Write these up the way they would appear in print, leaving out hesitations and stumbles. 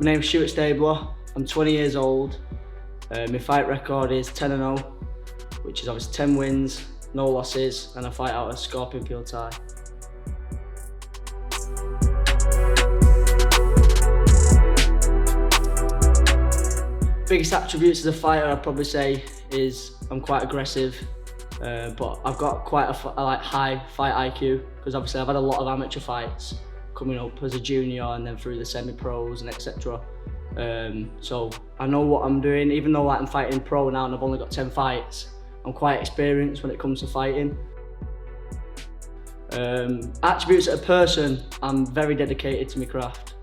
My name's Stuart Stabler, I'm 20 years old. My fight record is 10-0, which is obviously 10 wins, no losses, and I fight out of Scorpion Muay Thai. Biggest attributes as a fighter, I'd probably say, is I'm quite aggressive, but I've got quite a high fight IQ, because obviously I've had a lot of amateur fights coming up as a junior and then through the semi-pros and etc. So I know what I'm doing, even though I'm fighting pro now and I've only got 10 fights, I'm quite experienced when it comes to fighting. Attributes as a person, I'm very dedicated to my craft.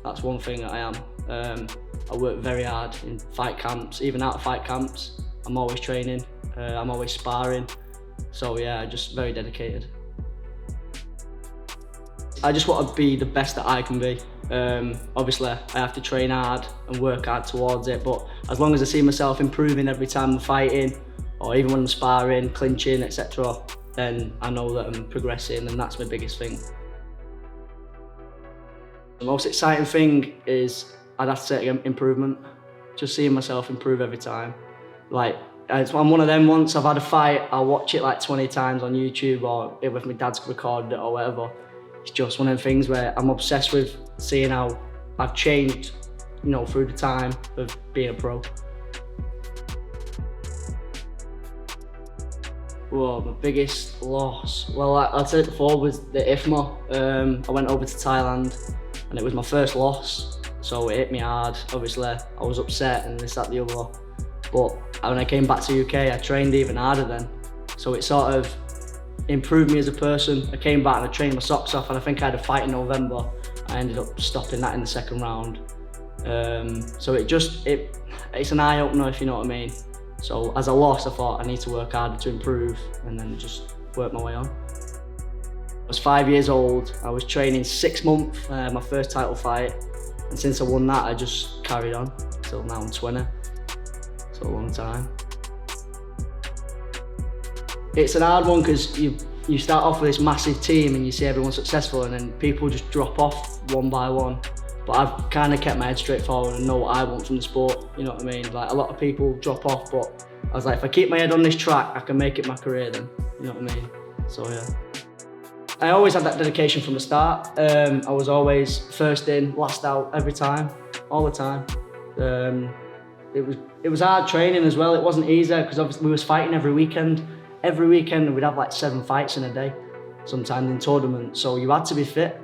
That's one thing that I am. I work very hard in fight camps, even out of fight camps. I'm always training, I'm always sparring. So yeah, just very dedicated. I just want to be the best that I can be. Obviously, I have to train hard and work hard towards it, but as long as I see myself improving every time I'm fighting, or even when I'm sparring, clinching, etc., then I know that I'm progressing, and that's my biggest thing. The most exciting thing is, I'd have to say improvement. Just seeing myself improve every time. Like, I'm one of them, once I've had a fight, I'll watch it like 20 times on YouTube, or if my dad's recorded it or whatever. It's just one of them things where I'm obsessed with seeing how I've changed, you know, through the time of being a pro. Well, my biggest loss, well, I said it before, was the IFMA. I went over to Thailand and it was my first loss, so it hit me hard. Obviously, I was upset and this, that, the other. But when I came back to UK, I trained even harder then. So it sort of improved me as a person. I came back and I trained my socks off, and I think I had a fight in November. I ended up stopping that in the second round. So it's an eye-opener, if you know what I mean. So as a loss, I thought I need to work harder to improve, and then just work my way on. I was 5 years old, I was training 6 months, my first title fight, and since I won that, I just carried on till now I'm 20. So a long time. It's an hard one because you start off with this massive team and you see everyone successful, and then people just drop off one by one. But I've kind of kept my head straight forward and know what I want from the sport, you know what I mean? Like, a lot of people drop off, but I was like, if I keep my head on this track, I can make it my career then, you know what I mean? So yeah. I always had that dedication from the start. I was always first in, last out every time, all the time. It was hard training as well. It wasn't easy because obviously we was fighting every weekend. Every weekend we'd have like 7 fights in a day, sometimes in tournaments. So you had to be fit,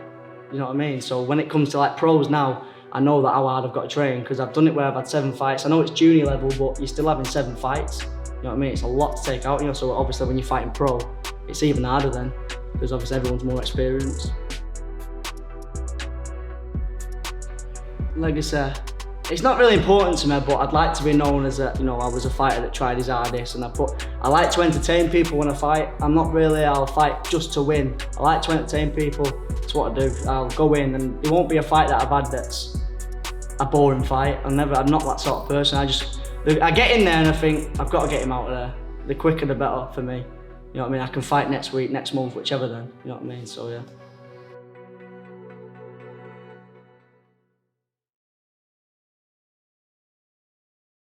you know what I mean? So when it comes to like pros now, I know that how hard I've got to train, because I've done it where I've had 7 fights. I know it's junior level, but you're still having 7 fights. You know what I mean? It's a lot to take out, you know. So obviously when you're fighting pro, it's even harder then, because obviously everyone's more experienced. Legacy. It's not really important to me, but I'd like to be known as I was a fighter that tried his hardest, and I like to entertain people when I fight. I'll fight just to win. I like to entertain people. That's what I do. I'll go in, and it won't be a fight that I've had that's a boring fight. I'm not that sort of person. I get in there and I think, I've got to get him out of there. The quicker the better for me. You know what I mean? I can fight next week, next month, whichever then. You know what I mean? So yeah.